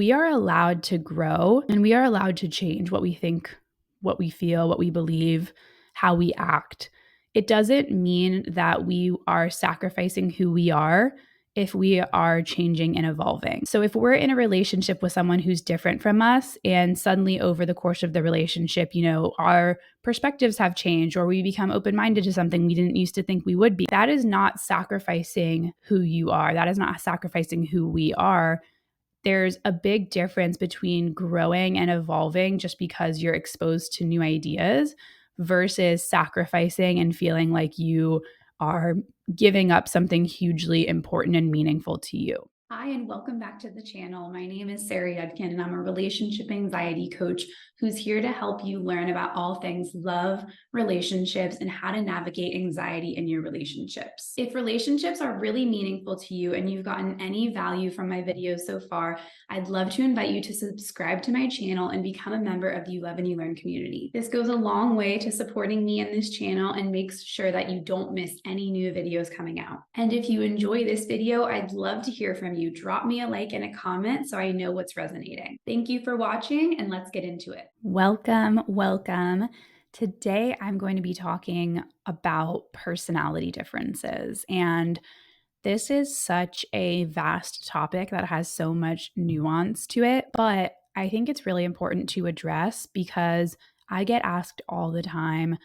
We are allowed to grow and we are allowed to change what we think, what we feel, what we believe, how we act. It doesn't mean that we are sacrificing who we are if we are changing and evolving. So if we're in a relationship with someone who's different from us and suddenly over the course of the relationship, our perspectives have changed or we become open-minded to something we didn't used to think we would be, that is not sacrificing who you are. That is not sacrificing who we are. There's a big difference between growing and evolving just because you're exposed to new ideas versus sacrificing and feeling like you are giving up something hugely important and meaningful to you. Hi, and welcome back to the channel. My name is Sarah Yudkin, and I'm a relationship anxiety coach who's here to help you learn about all things love, relationships, and how to navigate anxiety in your relationships. If relationships are really meaningful to you and you've gotten any value from my videos so far, I'd love to invite you to subscribe to my channel and become a member of the You Love and You Learn community. This goes a long way to supporting me in this channel and makes sure that you don't miss any new videos coming out. And if you enjoy this video, I'd love to hear from you. Drop me a like and a comment so I know what's resonating. Thank you for watching, and let's get into it. Welcome. Today I'm going to be talking about personality differences, and this is such a vast topic that has so much nuance to it, but I think it's really important to address because I get asked all the time,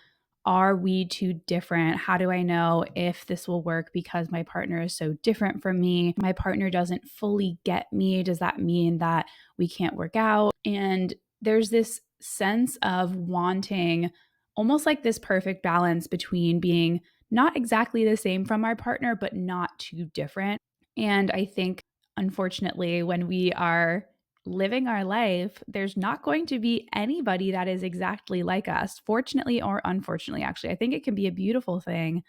are we too different? How do I know if this will work because my partner is so different from me? My partner doesn't fully get me. Does that mean that we can't work out? And there's this sense of wanting almost like this perfect balance between being not exactly the same from our partner, but not too different. And I think, unfortunately, when we are living our life, there's not going to be anybody that is exactly like us, fortunately or unfortunately, actually. I think it can be a beautiful thing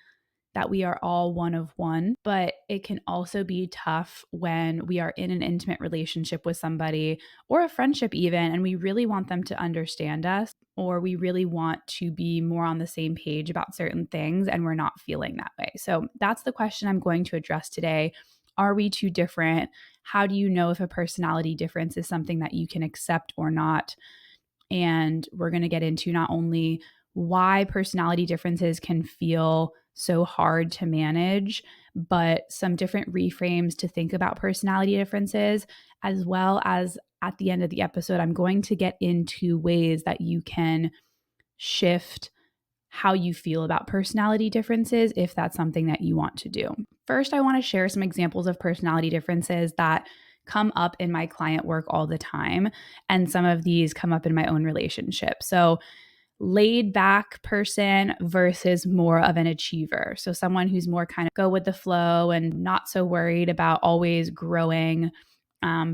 that we are all one of one, but it can also be tough when we are in an intimate relationship with somebody or a friendship even, and we really want them to understand us, or we really want to be more on the same page about certain things and we're not feeling that way. So that's the question I'm going to address today. Are we too different? How do you know if a personality difference is something that you can accept or not? And we're going to get into not only why personality differences can feel so hard to manage, but some different reframes to think about personality differences, as well as at the end of the episode, I'm going to get into ways that you can shift how you feel about personality differences if that's something that you want to do. First, I want to share some examples of personality differences that come up in my client work all the time, and some of these come up in my own relationship. So, laid back person versus more of an achiever. So, someone who's more kind of go with the flow and not so worried about always growing.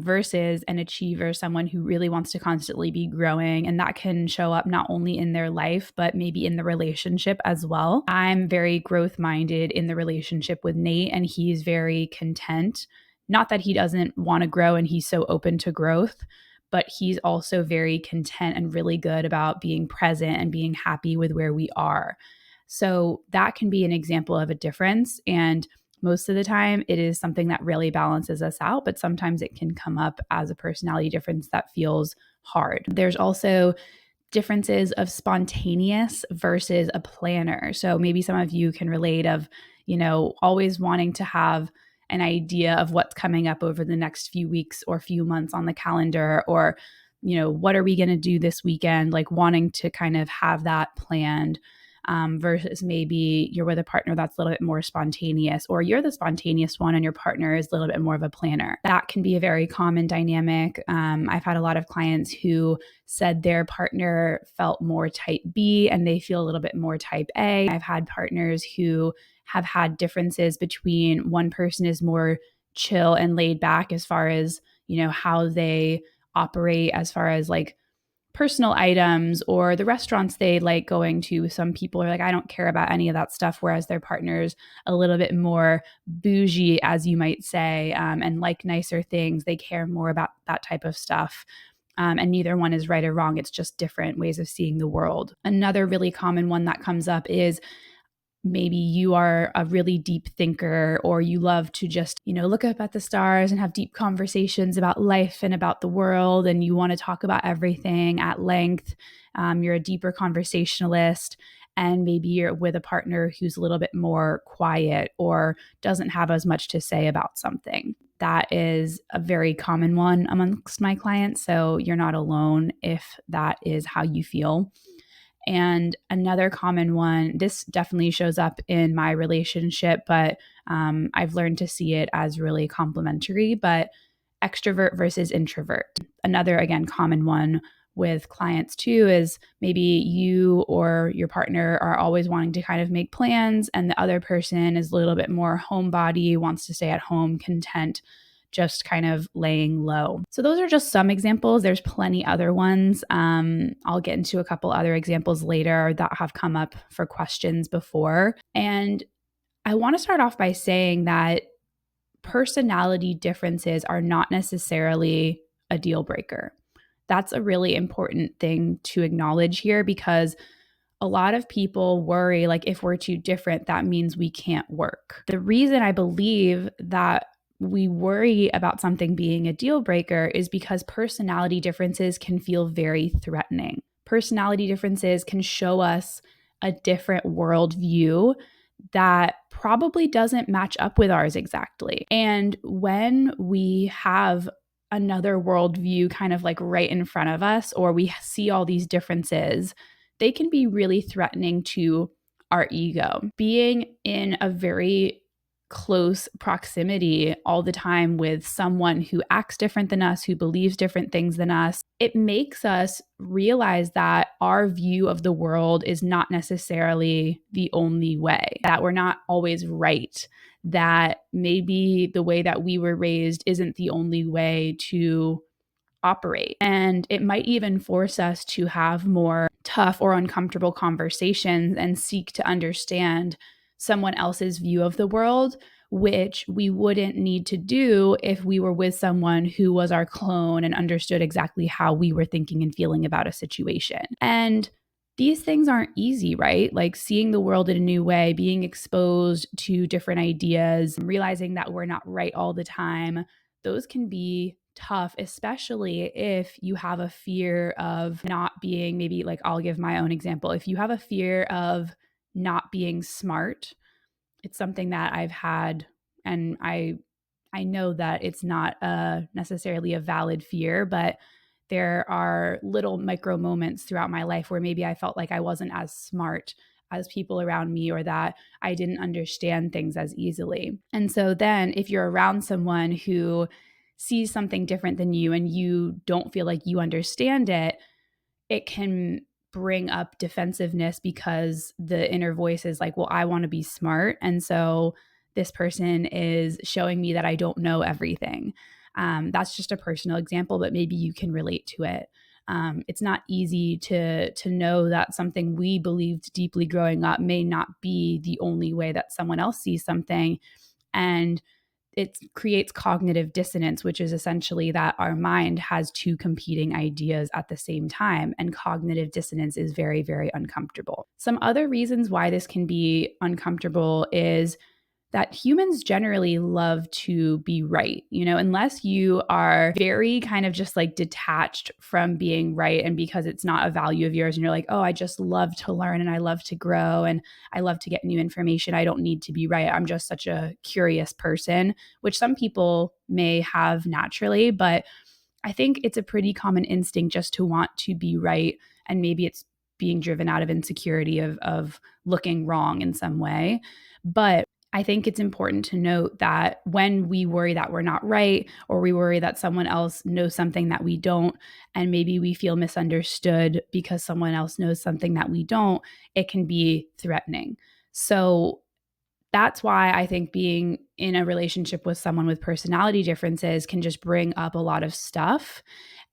Versus an achiever, someone who really wants to constantly be growing. And that can show up not only in their life, but maybe in the relationship as well. I'm very growth minded in the relationship with Nate, and he's very content. Not that he doesn't want to grow and he's so open to growth, but he's also very content and really good about being present and being happy with where we are. So that can be an example of a difference. And most of the time, it is something that really balances us out, but sometimes it can come up as a personality difference that feels hard. There's also differences of spontaneous versus a planner. So maybe some of you can relate of, always wanting to have an idea of what's coming up over the next few weeks or few months on the calendar, or, what are we going to do this weekend? Like wanting to kind of have that planned. Versus maybe you're with a partner that's a little bit more spontaneous, or you're the spontaneous one and your partner is a little bit more of a planner. That can be a very common dynamic. I've had a lot of clients who said their partner felt more type B and they feel a little bit more type A. I've had partners who have had differences between one person is more chill and laid back as far as, how they operate as far as like personal items or the restaurants they like going to. Some people are like, I don't care about any of that stuff, whereas their partner's a little bit more bougie, as you might say, and like nicer things. They care more about that type of stuff. And neither one is right or wrong. It's just different ways of seeing the world. Another really common one that comes up is maybe you are a really deep thinker, or you love to just, look up at the stars and have deep conversations about life and about the world, and you want to talk about everything at length. You're a deeper conversationalist, and maybe you're with a partner who's a little bit more quiet or doesn't have as much to say about something. That is a very common one amongst my clients. So you're not alone if that is how you feel. And another common one, this definitely shows up in my relationship, but I've learned to see it as really complementary, but extrovert versus introvert. Another, again, common one with clients too is maybe you or your partner are always wanting to kind of make plans, and the other person is a little bit more homebody, wants to stay at home, content, just kind of laying low. So those are just some examples. There's plenty other ones. I'll get into a couple other examples later that have come up for questions before. And I want to start off by saying that personality differences are not necessarily a deal breaker. That's a really important thing to acknowledge here, because a lot of people worry like if we're too different, that means we can't work. The reason I believe that we worry about something being a deal breaker is because personality differences can feel very threatening. Personality differences can show us a different worldview that probably doesn't match up with ours exactly. And when we have another worldview kind of like right in front of us, or we see all these differences, they can be really threatening to our ego. Being in a very close proximity all the time with someone who acts different than us, who believes different things than us, it makes us realize that our view of the world is not necessarily the only way, that we're not always right, that maybe the way that we were raised isn't the only way to operate. And it might even force us to have more tough or uncomfortable conversations and seek to understand someone else's view of the world, which we wouldn't need to do if we were with someone who was our clone and understood exactly how we were thinking and feeling about a situation. And these things aren't easy, right? Like seeing the world in a new way, being exposed to different ideas, realizing that we're not right all the time, those can be tough, especially if you have a fear of not being, maybe like I'll give my own example. If you have a fear of not being smart, it's something that I've had, and I know that it's not necessarily a valid fear, but there are little micro moments throughout my life where maybe I felt like I wasn't as smart as people around me, or that I didn't understand things as easily. And so then if you're around someone who sees something different than you and you don't feel like you understand it, it can bring up defensiveness, because the inner voice is like, well, I want to be smart. And so this person is showing me that I don't know everything. That's just a personal example, but maybe you can relate to it. It's not easy to know that something we believed deeply growing up may not be the only way that someone else sees something. And it creates cognitive dissonance, which is essentially that our mind has two competing ideas at the same time. And cognitive dissonance is very, very uncomfortable. Some other reasons why this can be uncomfortable is that humans generally love to be right. Unless you are very kind of just like detached from being right, and because it's not a value of yours and you're like, oh, I just love to learn and I love to grow and I love to get new information, I don't need to be right. I'm just such a curious person, which some people may have naturally, but I think it's a pretty common instinct just to want to be right. And maybe it's being driven out of insecurity of looking wrong in some way. But I think it's important to note that when we worry that we're not right, or we worry that someone else knows something that we don't, and maybe we feel misunderstood because someone else knows something that we don't, it can be threatening. So that's why I think being in a relationship with someone with personality differences can just bring up a lot of stuff,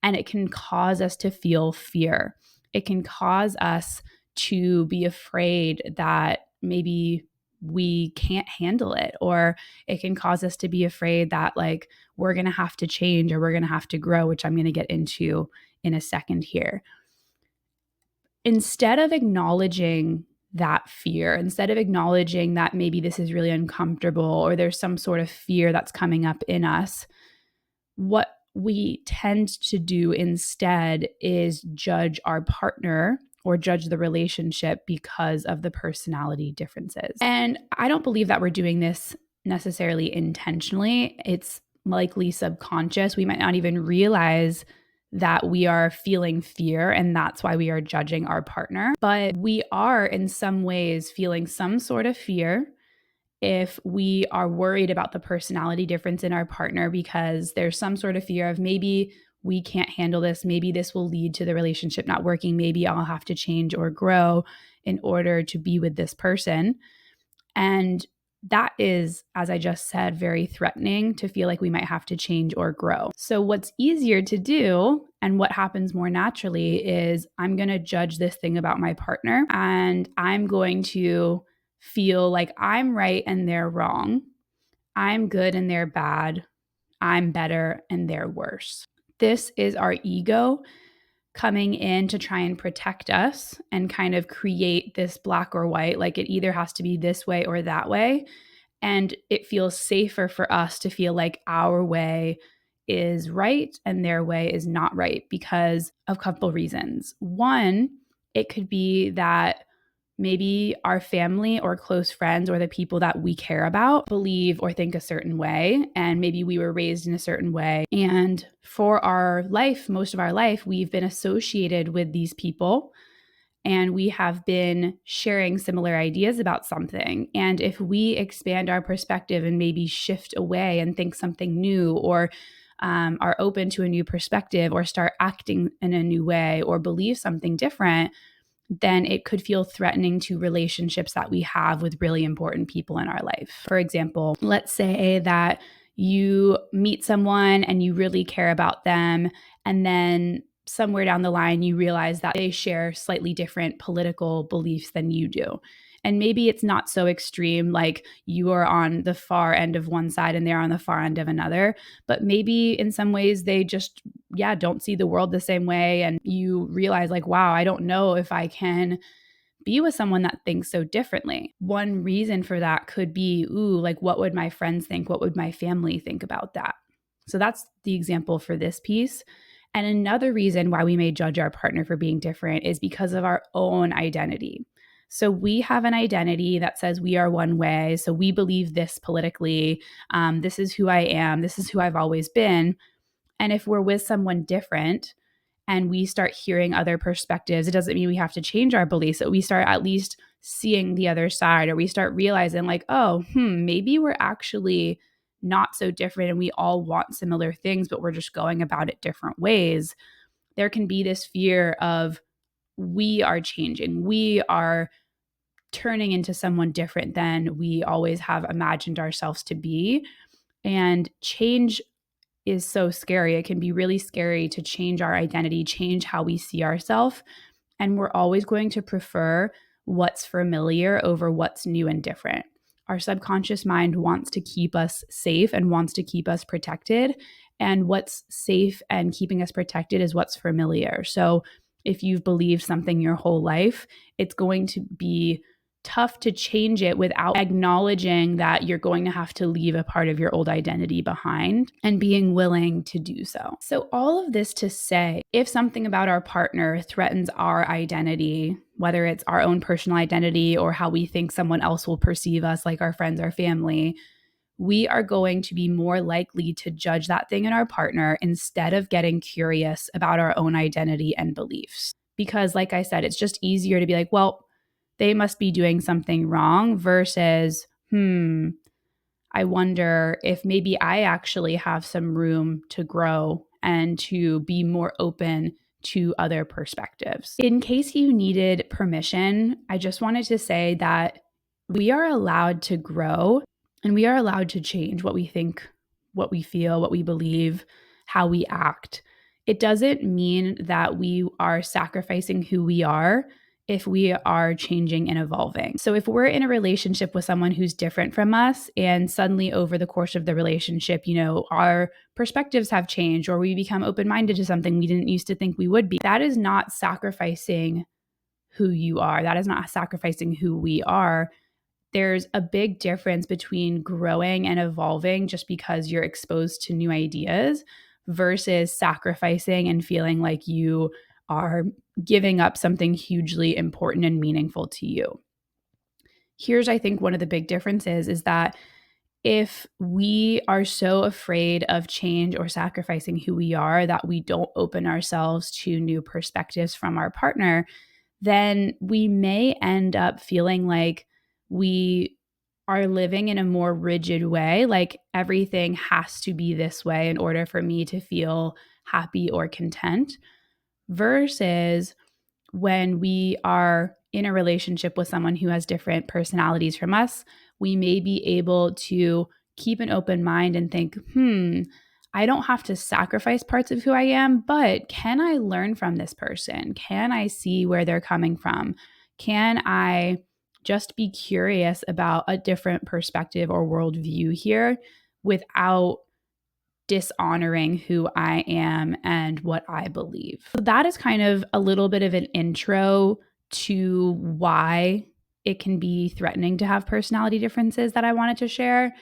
and it can cause us to feel fear. It can cause us to be afraid that maybe we can't handle it, or it can cause us to be afraid that like we're going to have to change or we're going to have to grow, which I'm going to get into in a second here. Instead of acknowledging that fear. Instead of acknowledging that maybe this is really uncomfortable or there's some sort of fear that's coming up in us, what we tend to do instead is judge our partner or judge the relationship because of the personality differences. And I don't believe that we're doing this necessarily intentionally. It's likely subconscious. We might not even realize that we are feeling fear and that's why we are judging our partner. But we are in some ways feeling some sort of fear if we are worried about the personality difference in our partner because there's some sort of fear of maybe we can't handle this, maybe this will lead to the relationship not working, maybe I'll have to change or grow in order to be with this person. And that is, as I just said, very threatening to feel like we might have to change or grow. So, what's easier to do and what happens more naturally is I'm going to judge this thing about my partner and I'm going to feel like I'm right and they're wrong. I'm good and they're bad. I'm better and they're worse. This is our ego coming in to try and protect us and kind of create this black or white, like it either has to be this way or that way. And it feels safer for us to feel like our way is right and their way is not right because of a couple reasons. One, it could be that maybe our family or close friends or the people that we care about believe or think a certain way. And maybe we were raised in a certain way. And for our life, most of our life, we've been associated with these people and we have been sharing similar ideas about something. And if we expand our perspective and maybe shift away and think something new or are open to a new perspective or start acting in a new way or believe something different, then it could feel threatening to relationships that we have with really important people in our life. For example, let's say that you meet someone and you really care about them, and then somewhere down the line, you realize that they share slightly different political beliefs than you do. And maybe it's not so extreme, like you are on the far end of one side and they're on the far end of another. But maybe in some ways they just, don't see the world the same way. And you realize, like, wow, I don't know if I can be with someone that thinks so differently. One reason for that could be, like, what would my friends think? What would my family think about that? So that's the example for this piece. And another reason why we may judge our partner for being different is because of our own identity. So we have an identity that says we are one way. So we believe this politically. This is who I am. This is who I've always been. And if we're with someone different and we start hearing other perspectives, it doesn't mean we have to change our beliefs, but we start at least seeing the other side, or we start realizing like, maybe we're actually not so different and we all want similar things, but we're just going about it different ways. There can be this fear of we are changing. We are turning into someone different than we always have imagined ourselves to be. And change is so scary. It can be really scary to change our identity, change how we see ourselves. And we're always going to prefer what's familiar over what's new and different. Our subconscious mind wants to keep us safe and wants to keep us protected. And what's safe and keeping us protected is what's familiar. So if you've believed something your whole life, it's going to be tough to change it without acknowledging that you're going to have to leave a part of your old identity behind and being willing to do so. So all of this to say, if something about our partner threatens our identity, whether it's our own personal identity or how we think someone else will perceive us, like our friends or family, we are going to be more likely to judge that thing in our partner instead of getting curious about our own identity and beliefs. Because like I said, it's just easier to be like, well, they must be doing something wrong versus, I wonder if maybe I actually have some room to grow and to be more open to other perspectives. In case you needed permission, I just wanted to say that we are allowed to grow and we are allowed to change what we think, what we feel, what we believe, how we act. It doesn't mean that we are sacrificing who we are if we are changing and evolving. So if we're in a relationship with someone who's different from us and suddenly over the course of the relationship, our perspectives have changed or we become open-minded to something we didn't used to think we would be, that is not sacrificing who you are. That is not sacrificing who we are. There's a big difference between growing and evolving just because you're exposed to new ideas versus sacrificing and feeling like you are giving up something hugely important and meaningful to you. Here's, I think, one of the big differences is that if we are so afraid of change or sacrificing who we are that we don't open ourselves to new perspectives from our partner, then we may end up feeling like we are living in a more rigid way, like everything has to be this way in order for me to feel happy or content, versus when we are in a relationship with someone who has different personalities from us, we may be able to keep an open mind and think, I don't have to sacrifice parts of who I am, but can I learn from this person? Can I see where they're coming from? Can I just be curious about a different perspective or worldview here without dishonoring who I am and what I believe? So that is kind of a little bit of an intro to why it can be threatening to have personality differences that I wanted to share.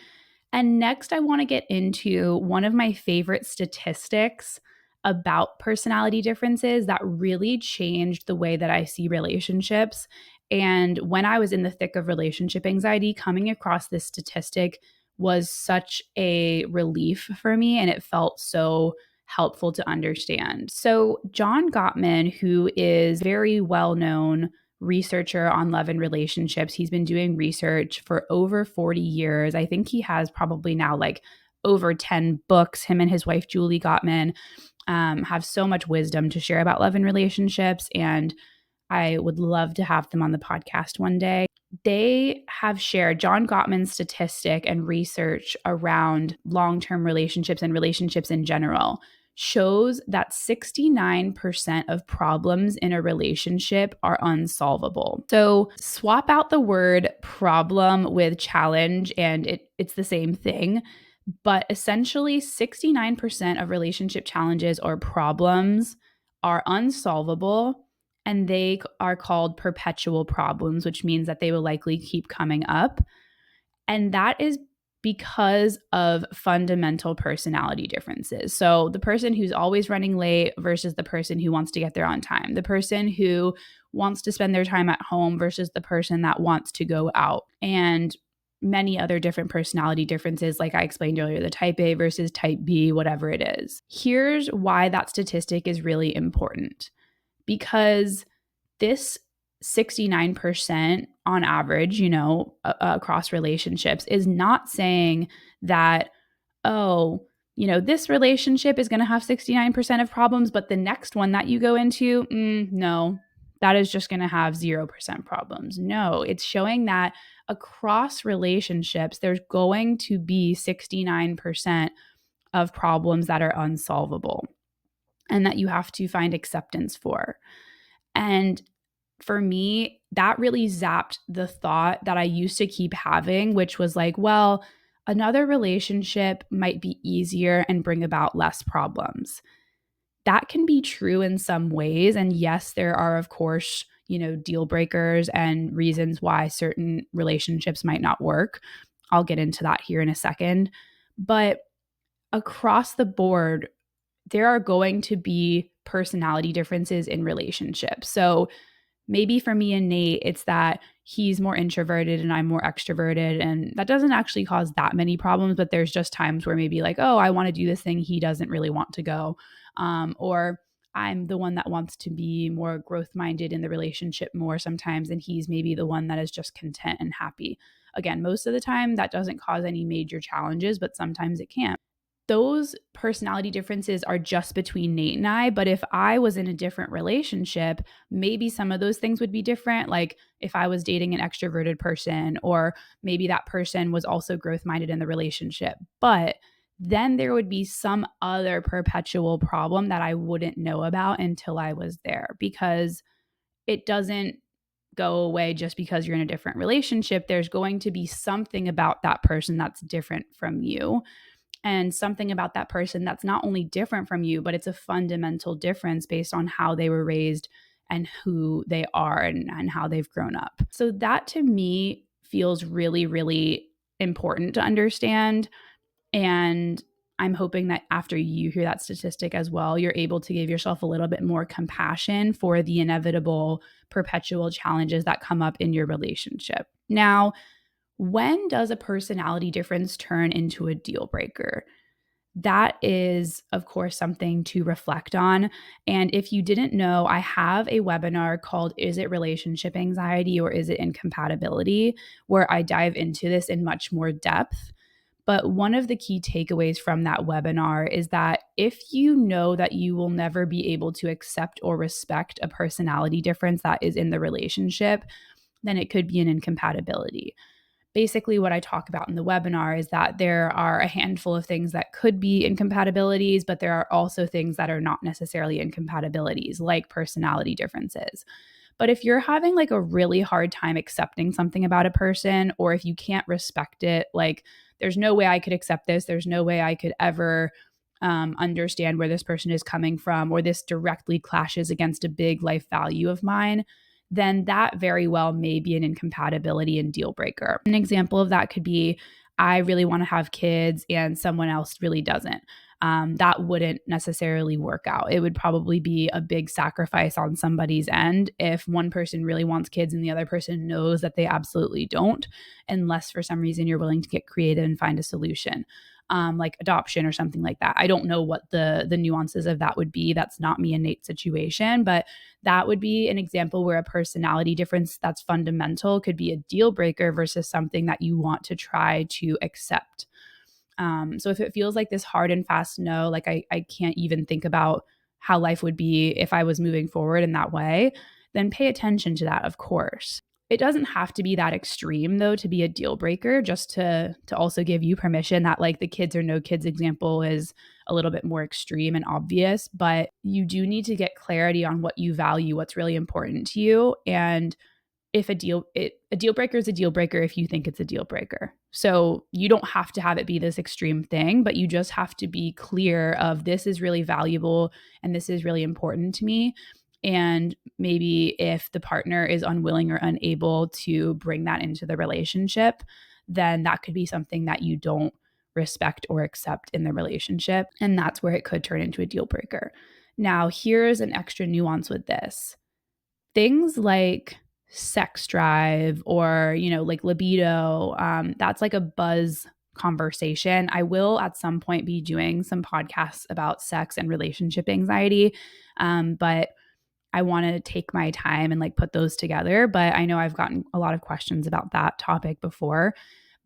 And next, I want to get into one of my favorite statistics about personality differences that really changed the way that I see relationships. And when I was in the thick of relationship anxiety, coming across this statistic was such a relief for me, and it felt so helpful to understand. So, John Gottman, who is very well known researcher on love and relationships. He's been doing research for over 40 years. I think he has probably now like over 10 books. Him and his wife, Julie Gottman, have so much wisdom to share about love and relationships. And I would love to have them on the podcast one day. They have shared John Gottman's statistic and research around long-term relationships and relationships in general shows that 69% of problems in a relationship are unsolvable. So swap out the word problem with challenge and it's the same thing. But essentially 69% of relationship challenges or problems are unsolvable, and they are called perpetual problems, which means that they will likely keep coming up. And that is because of fundamental personality differences. So the person who's always running late versus the person who wants to get there on time, the person who wants to spend their time at home versus the person that wants to go out, and many other different personality differences, like I explained earlier, the type A versus type B, whatever it is. Here's why that statistic is really important. Because this 69% on average, across relationships is not saying that, this relationship is going to have 69% of problems, but the next one that you go into, no, that is just going to have 0% problems. No, it's showing that across relationships, there's going to be 69% of problems that are unsolvable and that you have to find acceptance for. And for me, that really zapped the thought that I used to keep having, which was like, well, another relationship might be easier and bring about less problems. That can be true in some ways. And yes, there are, of course, deal breakers and reasons why certain relationships might not work. I'll get into that here in a second. But across the board, there are going to be personality differences in relationships. So maybe for me and Nate, it's that he's more introverted and I'm more extroverted. And that doesn't actually cause that many problems, but there's just times where maybe like, oh, I want to do this thing. He doesn't really want to go. Or I'm the one that wants to be more growth minded in the relationship more sometimes. And he's maybe the one that is just content and happy. Again, most of the time that doesn't cause any major challenges, but sometimes it can. Those personality differences are just between Nate and I. But if I was in a different relationship, maybe some of those things would be different. Like if I was dating an extroverted person, or maybe that person was also growth minded in the relationship. But then there would be some other perpetual problem that I wouldn't know about until I was there, because it doesn't go away just because you're in a different relationship. There's going to be something about that person that's different from you. And something about that person that's not only different from you, but it's a fundamental difference based on how they were raised and who they are and how they've grown up. So that to me feels really, really important to understand. And I'm hoping that after you hear that statistic as well, you're able to give yourself a little bit more compassion for the inevitable perpetual challenges that come up in your relationship. Now, when does a personality difference turn into a deal breaker? That is, of course, something to reflect on. And if you didn't know, I have a webinar called Is It Relationship Anxiety or Is It Incompatibility, where I dive into this in much more depth. But one of the key takeaways from that webinar is that if you know that you will never be able to accept or respect a personality difference that is in the relationship, then it could be an incompatibility. Basically, what I talk about in the webinar is that there are a handful of things that could be incompatibilities, but there are also things that are not necessarily incompatibilities, like personality differences. But if you're having like a really hard time accepting something about a person, or if you can't respect it, like there's no way I could accept this, there's no way I could ever understand where this person is coming from, or this directly clashes against a big life value of mine, then that very well may be an incompatibility and deal breaker. An example of that could be I really want to have kids and someone else really doesn't. That wouldn't necessarily work out. It would probably be a big sacrifice on somebody's end if one person really wants kids and the other person knows that they absolutely don't, unless for some reason you're willing to get creative and find a solution. Like adoption or something like that. I don't know what the nuances of that would be. That's not me and Nate's situation, but that would be an example where a personality difference that's fundamental could be a deal breaker versus something that you want to try to accept. So if it feels like this hard and fast no, like I can't even think about how life would be if I was moving forward in that way, then pay attention to that, of course. It doesn't have to be that extreme though to be a deal breaker, just to also give you permission that like the kids or no kids example is a little bit more extreme and obvious, but you do need to get clarity on what you value, what's really important to you, and if a deal breaker is a deal breaker if you think it's a deal breaker. So you don't have to have it be this extreme thing, but you just have to be clear of this is really valuable and this is really important to me. And maybe if the partner is unwilling or unable to bring that into the relationship, then that could be something that you don't respect or accept in the relationship. And that's where it could turn into a deal breaker. Now, here's an extra nuance with this. Things like sex drive or, like libido, that's like a buzz conversation. I will at some point be doing some podcasts about sex and relationship anxiety. But I want to take my time and like put those together. But I know I've gotten a lot of questions about that topic before.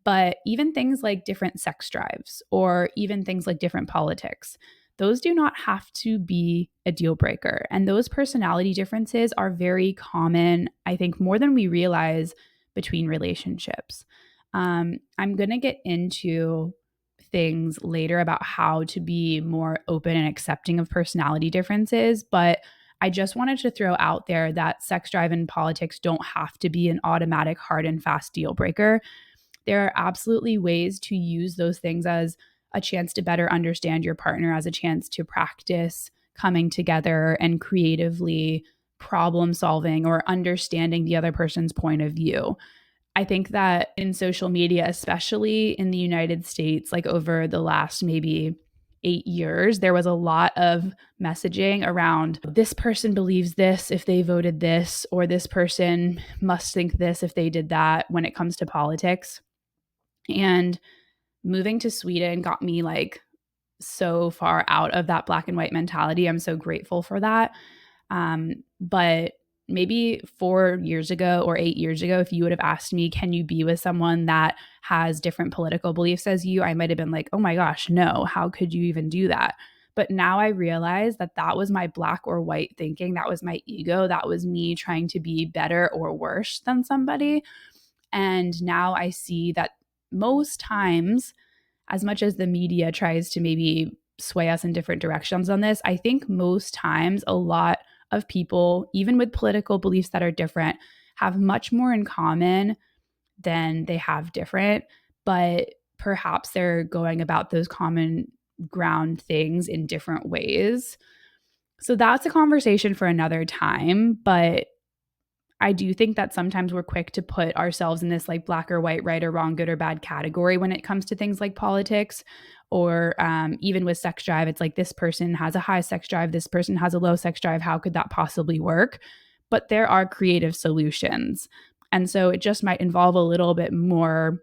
But even things like different sex drives or even things like different politics, those do not have to be a deal breaker. And those personality differences are very common, I think, more than we realize between relationships. I'm going to get into things later about how to be more open and accepting of personality differences, but I just wanted to throw out there that sex drive and politics don't have to be an automatic hard and fast deal breaker. There are absolutely ways to use those things as a chance to better understand your partner, as a chance to practice coming together and creatively problem solving or understanding the other person's point of view. I think that in social media, especially in the United States, like over the last maybe 8 years, there was a lot of messaging around this person believes this if they voted this, or this person must think this if they did that when it comes to politics. And moving to Sweden got me like so far out of that black and white mentality. I'm so grateful for that. But maybe 4 years ago or 8 years ago, if you would have asked me, can you be with someone that has different political beliefs as you? I might have been like, oh my gosh, no, how could you even do that? But now I realize that that was my black or white thinking. That was my ego. That was me trying to be better or worse than somebody. And now I see that most times, as much as the media tries to maybe sway us in different directions on this, I think most times a lot of people, even with political beliefs that are different, have much more in common than they have different, but perhaps they're going about those common ground things in different ways. So that's a conversation for another time, but I do think that sometimes we're quick to put ourselves in this like black or white, right or wrong, good or bad category when it comes to things like politics or even with sex drive. It's like this person has a high sex drive, this person has a low sex drive. How could that possibly work? But there are creative solutions. And so it just might involve a little bit more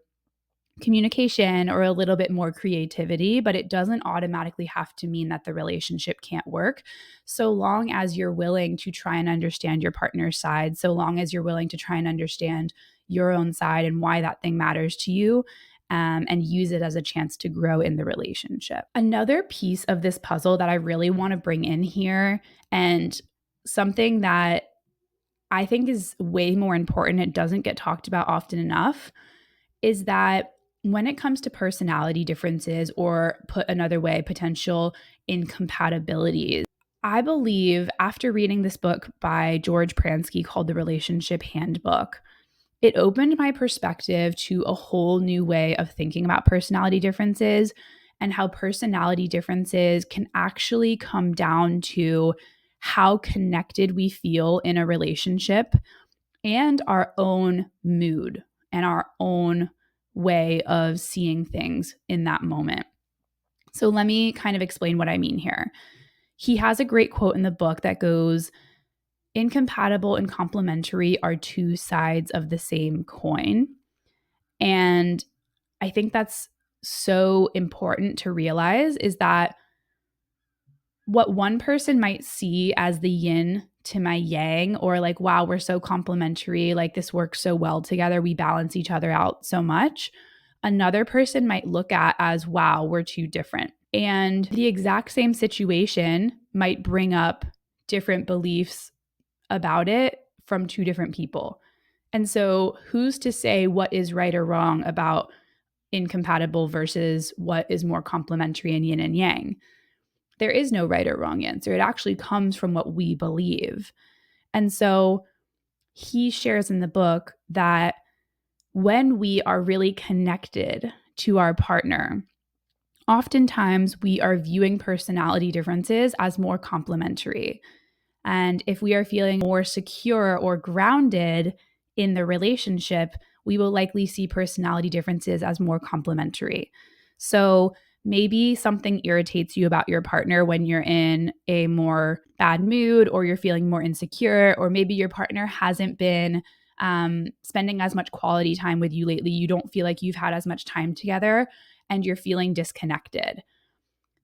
communication or a little bit more creativity, but it doesn't automatically have to mean that the relationship can't work. So long as you're willing to try and understand your partner's side, so long as you're willing to try and understand your own side and why that thing matters to you, and use it as a chance to grow in the relationship. Another piece of this puzzle that I really want to bring in here, and something that I think is way more important, it doesn't get talked about often enough, is that when it comes to personality differences, or put another way, potential incompatibilities, I believe after reading this book by George Pransky called The Relationship Handbook, it opened my perspective to a whole new way of thinking about personality differences and how personality differences can actually come down to how connected we feel in a relationship and our own mood and our own way of seeing things in that moment. So let me kind of explain what I mean here. He has a great quote in the book that goes, "Incompatible and complementary are two sides of the same coin." And I think that's so important to realize, is that what one person might see as the yin to my yang, or like, wow, we're so complementary, like this works so well together, we balance each other out so much, another person might look at as, wow, we're too different. And the exact same situation might bring up different beliefs about it from two different people. And so, who's to say what is right or wrong about incompatible versus what is more complementary in yin and yang? There is no right or wrong answer. It actually comes from what we believe. And so he shares in the book that when we are really connected to our partner, oftentimes we are viewing personality differences as more complementary. And if we are feeling more secure or grounded in the relationship, we will likely see personality differences as more complementary. So maybe something irritates you about your partner when you're in a more bad mood, or you're feeling more insecure, or maybe your partner hasn't been spending as much quality time with you lately. You don't feel like you've had as much time together and you're feeling disconnected.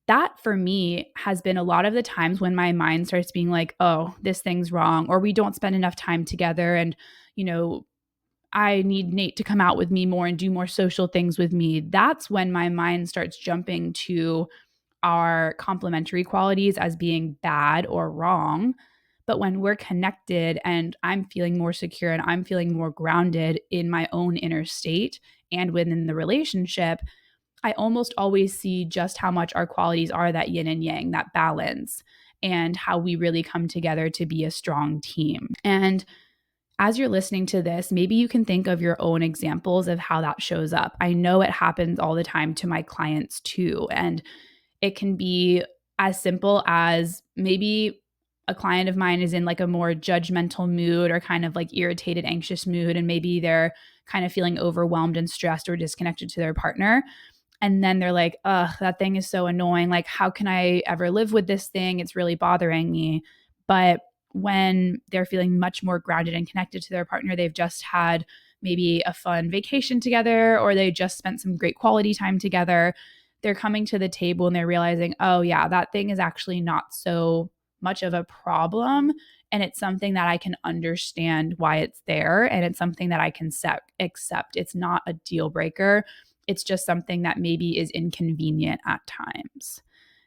That for me has been a lot of the times when my mind starts being like, oh, this thing's wrong, or we don't spend enough time together. And, I need Nate to come out with me more and do more social things with me. That's when my mind starts jumping to our complementary qualities as being bad or wrong. But when we're connected and I'm feeling more secure and I'm feeling more grounded in my own inner state and within the relationship, I almost always see just how much our qualities are that yin and yang, that balance, and how we really come together to be a strong team. And as you're listening to this, maybe you can think of your own examples of how that shows up. I know it happens all the time to my clients too. And it can be as simple as maybe a client of mine is in like a more judgmental mood, or kind of like irritated, anxious mood, and maybe they're kind of feeling overwhelmed and stressed or disconnected to their partner. And then they're like, ugh, that thing is so annoying. Like, how can I ever live with this thing? It's really bothering me. But when they're feeling much more grounded and connected to their partner, they've just had maybe a fun vacation together, or they just spent some great quality time together. They're coming to the table and they're realizing, oh, yeah, that thing is actually not so much of a problem. And it's something that I can understand why it's there. And it's something that I can accept. It's not a deal breaker. It's just something that maybe is inconvenient at times.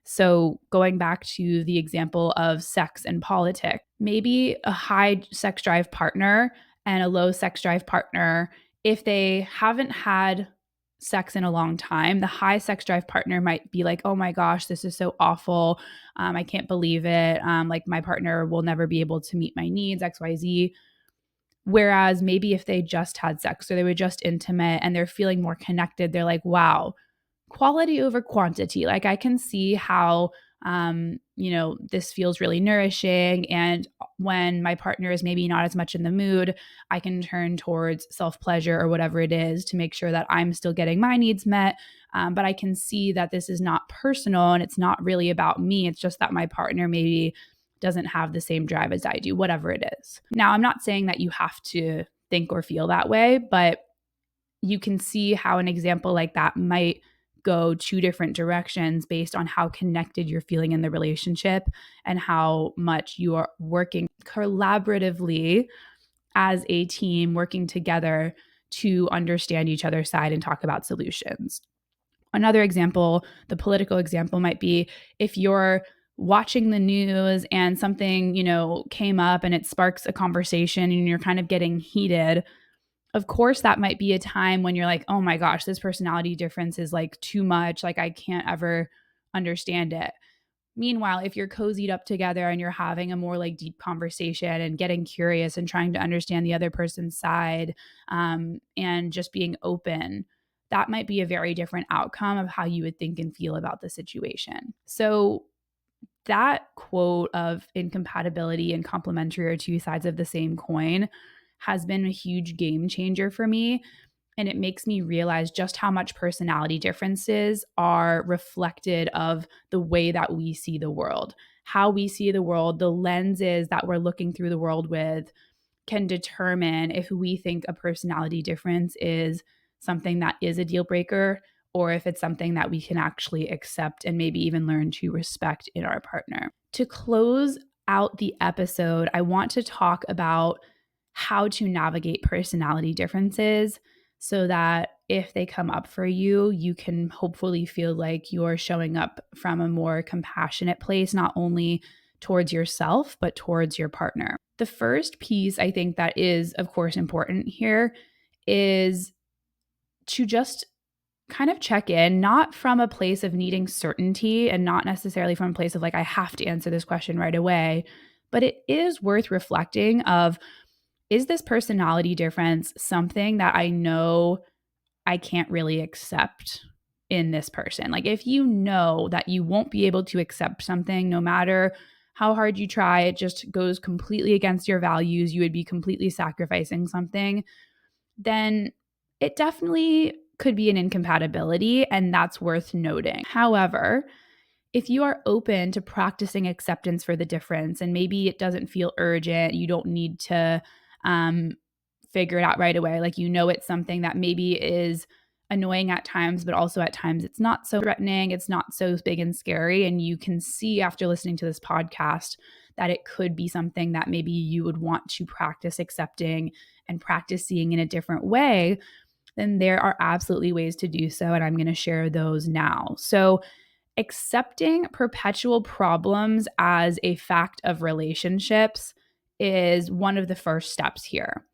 So going back to the example of sex and politics, maybe a high sex drive partner and a low sex drive partner, if they haven't had sex in a long time, the high sex drive partner might be like, oh my gosh, this is so awful. I can't believe it. Like my partner will never be able to meet my needs, XYZ. Whereas maybe if they just had sex, or they were just intimate and they're feeling more connected, they're like, wow, quality over quantity. Like I can see how This feels really nourishing. And when my partner is maybe not as much in the mood, I can turn towards self-pleasure or whatever it is to make sure that I'm still getting my needs met. But I can see that this is not personal and it's not really about me. It's just that my partner maybe doesn't have the same drive as I do, whatever it is. Now, I'm not saying that you have to think or feel that way, but you can see how an example like that might go two different directions based on how connected you're feeling in the relationship and how much you are working collaboratively as a team, working together to understand each other's side and talk about solutions. Another example, the political example, might be if you're watching the news and something, came up and it sparks a conversation and you're kind of getting heated. Of course, that might be a time when you're like, oh my gosh, this personality difference is like too much. Like, I can't ever understand it. Meanwhile, if you're cozied up together and you're having a more like deep conversation and getting curious and trying to understand the other person's side, and just being open, that might be a very different outcome of how you would think and feel about the situation. So, that quote of incompatibility and complementary are two sides of the same coin has been a huge game changer for me. And it makes me realize just how much personality differences are reflected of the way that we see the world. How we see the world, the lenses that we're looking through the world with can determine if we think a personality difference is something that is a deal breaker or if it's something that we can actually accept and maybe even learn to respect in our partner. To close out the episode, I want to talk about how to navigate personality differences so that if they come up for you, you can hopefully feel like you're showing up from a more compassionate place, not only towards yourself, but towards your partner. The first piece I think that is, of course, important here is to just kind of check in, not from a place of needing certainty and not necessarily from a place of like, I have to answer this question right away, but it is worth reflecting of, is this personality difference something that I know I can't really accept in this person? Like, if you know that you won't be able to accept something, no matter how hard you try, it just goes completely against your values, you would be completely sacrificing something, then it definitely could be an incompatibility, and that's worth noting. However, if you are open to practicing acceptance for the difference and maybe it doesn't feel urgent, you don't need to figure it out right away. Like, it's something that maybe is annoying at times, but also at times it's not so threatening, it's not so big and scary. And you can see after listening to this podcast that it could be something that maybe you would want to practice accepting and practice seeing in a different way. Then there are absolutely ways to do so. And I'm going to share those now. So, accepting perpetual problems as a fact of relationships is one of the first steps here.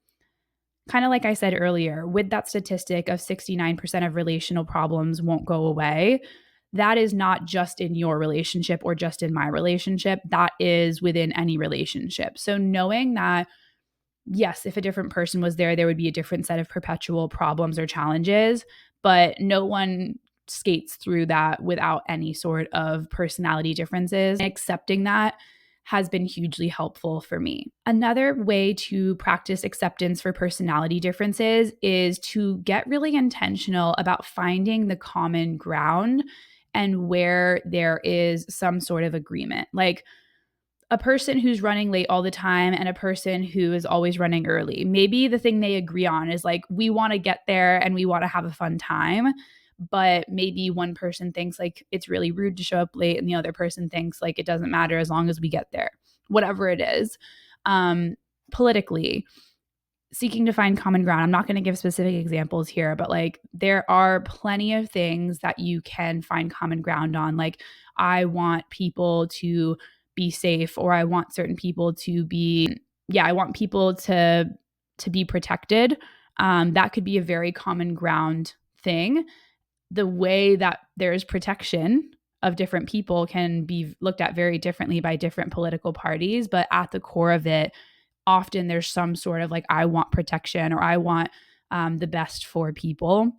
Kind of like I said earlier, with that statistic of 69% of relational problems won't go away, that is not just in your relationship or just in my relationship. That is within any relationship. So knowing that, yes, if a different person was there, there would be a different set of perpetual problems or challenges, but no one skates through that without any sort of personality differences. Accepting that has been hugely helpful for me. Another way to practice acceptance for personality differences is to get really intentional about finding the common ground and where there is some sort of agreement. Like, a person who's running late all the time and a person who is always running early. Maybe the thing they agree on is like, we want to get there and we want to have a fun time. But maybe one person thinks like it's really rude to show up late and the other person thinks like it doesn't matter as long as we get there. Whatever it is. Politically, seeking to find common ground. I'm not going to give specific examples here, but like there are plenty of things that you can find common ground on. Like, I want people to be safe, or I want certain people to be, I want people to be protected. That could be a very common ground thing. The way that there's protection of different people can be looked at very differently by different political parties, but at the core of it, often there's some sort of like, I want protection or I want the best for people.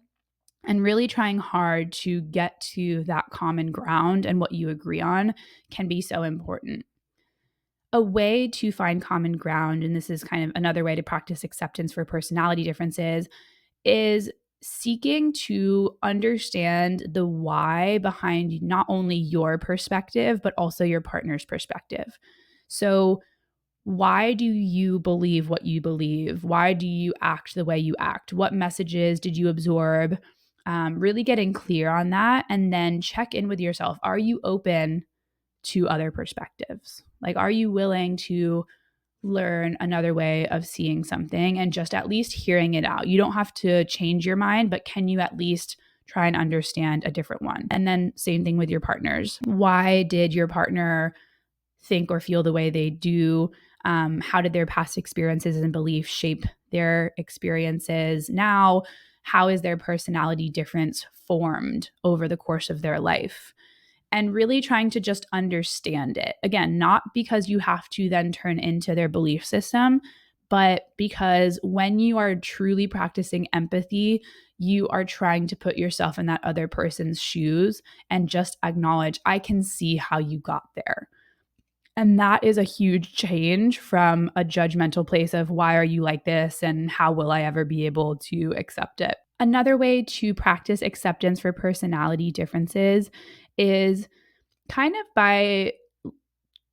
And really trying hard to get to that common ground and what you agree on can be so important. A way to find common ground, and this is kind of another way to practice acceptance for personality differences, is seeking to understand the why behind not only your perspective, but also your partner's perspective. So, why do you believe what you believe? Why do you act the way you act? What messages did you absorb? Really getting clear on that, and then check in with yourself. Are you open to other perspectives? Like, are you willing to learn another way of seeing something and just at least hearing it out? You don't have to change your mind, but can you at least try and understand a different one? And then, same thing with your partners. Why did your partner think or feel the way they do? How did their past experiences and beliefs shape their experiences now? How is their personality difference formed over the course of their life? And really trying to just understand it. Again, not because you have to then turn into their belief system, but because when you are truly practicing empathy, you are trying to put yourself in that other person's shoes and just acknowledge, I can see how you got there. And that is a huge change from a judgmental place of why are you like this and how will I ever be able to accept it. Another way to practice acceptance for personality differences is kind of by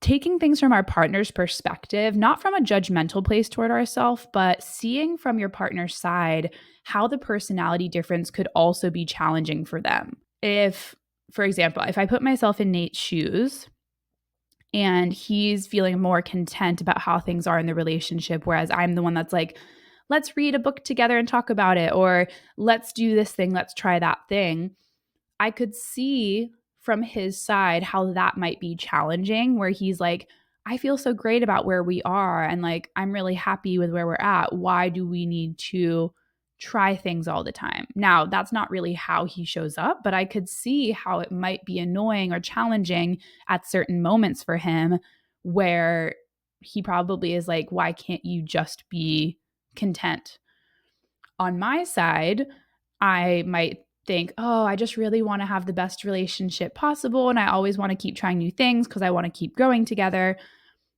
taking things from our partner's perspective, not from a judgmental place toward ourselves, but seeing from your partner's side how the personality difference could also be challenging for them. If, for example, if I put myself in Nate's shoes and he's feeling more content about how things are in the relationship, whereas I'm the one that's like, let's read a book together and talk about it, or let's do this thing, let's try that thing. I could see from his side how that might be challenging, where he's like, I feel so great about where we are. And like, I'm really happy with where we're at. Why do we need to try things all the time? Now, that's not really how he shows up, but I could see how it might be annoying or challenging at certain moments for him, where he probably is like, why can't you just be content? On my side, I might think, oh, I just really want to have the best relationship possible. And I always want to keep trying new things because I want to keep growing together.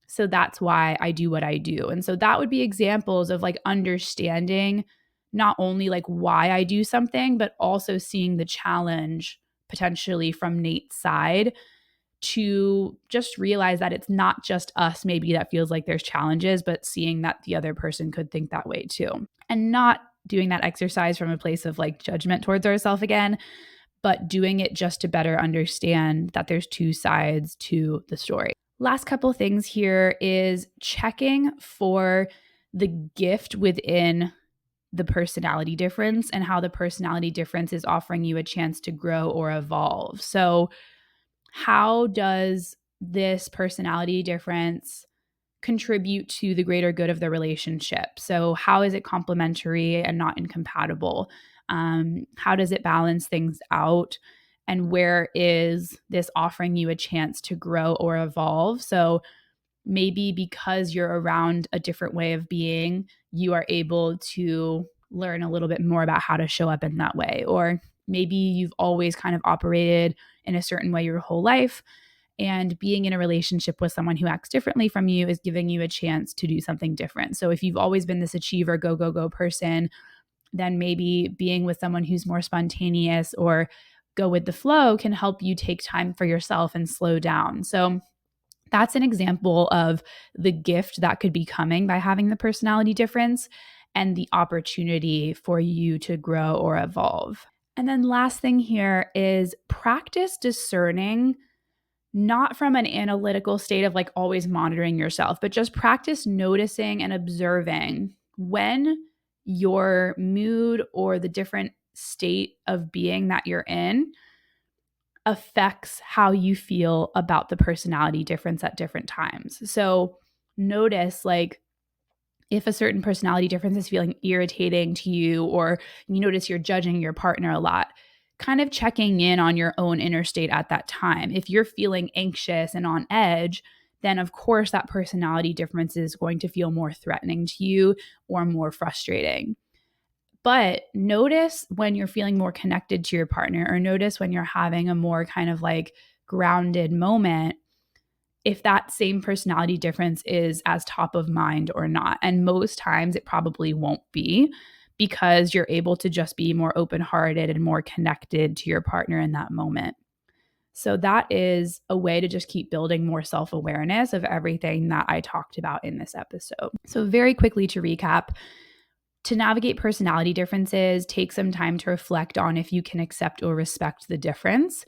So that's why I do what I do. And so that would be examples of like understanding not only like why I do something, but also seeing the challenge potentially from Nate's side, to just realize that it's not just us maybe that feels like there's challenges, but seeing that the other person could think that way too. And not doing that exercise from a place of like judgment towards ourselves again, but doing it just to better understand that there's two sides to the story. Last couple things here is checking for the gift within the personality difference and how the personality difference is offering you a chance to grow or evolve. So, how does this personality difference contribute to the greater good of the relationship? So, how is it complementary and not incompatible? How does it balance things out? And where is this offering you a chance to grow or evolve? So, maybe because you're around a different way of being, you are able to learn a little bit more about how to show up in that way. Or maybe you've always kind of operated in a certain way your whole life, and being in a relationship with someone who acts differently from you is giving you a chance to do something different. So if you've always been this achiever, go, go, go person, then maybe being with someone who's more spontaneous or go with the flow can help you take time for yourself and slow down. So that's an example of the gift that could be coming by having the personality difference and the opportunity for you to grow or evolve. And then last thing here is practice discerning, not from an analytical state of like always monitoring yourself, but just practice noticing and observing when your mood or the different state of being that you're in affects how you feel about the personality difference at different times. So notice like if a certain personality difference is feeling irritating to you, or you notice you're judging your partner a lot, kind of checking in on your own inner state at that time. If you're feeling anxious and on edge, then of course that personality difference is going to feel more threatening to you or more frustrating. But notice when you're feeling more connected to your partner, or notice when you're having a more kind of like grounded moment, if that same personality difference is as top of mind or not. And most times it probably won't be, because you're able to just be more open-hearted and more connected to your partner in that moment. So that is a way to just keep building more self-awareness of everything that I talked about in this episode. So very quickly to recap, to navigate personality differences, take some time to reflect on if you can accept or respect the difference.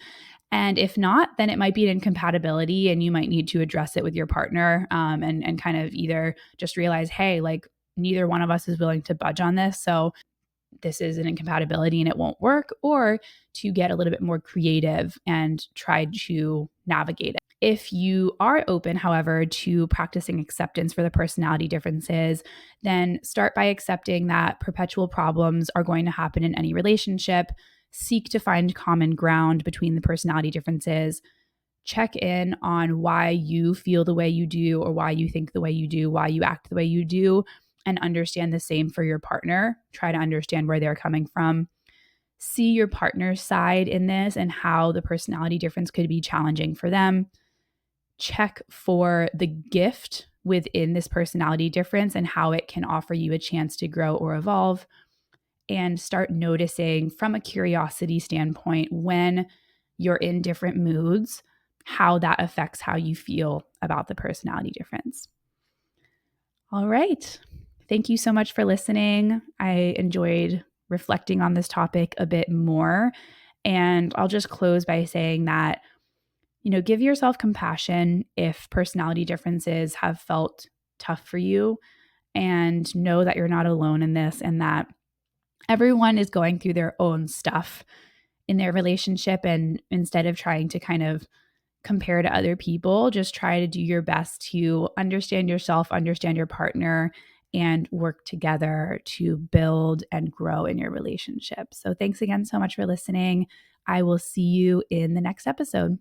And if not, then it might be an incompatibility and you might need to address it with your partner, and kind of either just realize, hey, like neither one of us is willing to budge on this. So this is an incompatibility and it won't work, or to get a little bit more creative and try to navigate it. If you are open, however, to practicing acceptance for the personality differences, then start by accepting that perpetual problems are going to happen in any relationship. Seek to find common ground between the personality differences. Check in on why you feel the way you do, or why you think the way you do, why you act the way you do, and understand the same for your partner. Try to understand where they're coming from. See your partner's side in this and how the personality difference could be challenging for them. Check for the gift within this personality difference and how it can offer you a chance to grow or evolve. And start noticing from a curiosity standpoint, when you're in different moods, how that affects how you feel about the personality difference. All right. Thank you so much for listening. I enjoyed reflecting on this topic a bit more. And I'll just close by saying that, give yourself compassion if personality differences have felt tough for you, and know that you're not alone in this, and that everyone is going through their own stuff in their relationship. And instead of trying to kind of compare to other people, just try to do your best to understand yourself, understand your partner, and work together to build and grow in your relationship. So thanks again so much for listening. I will see you in the next episode.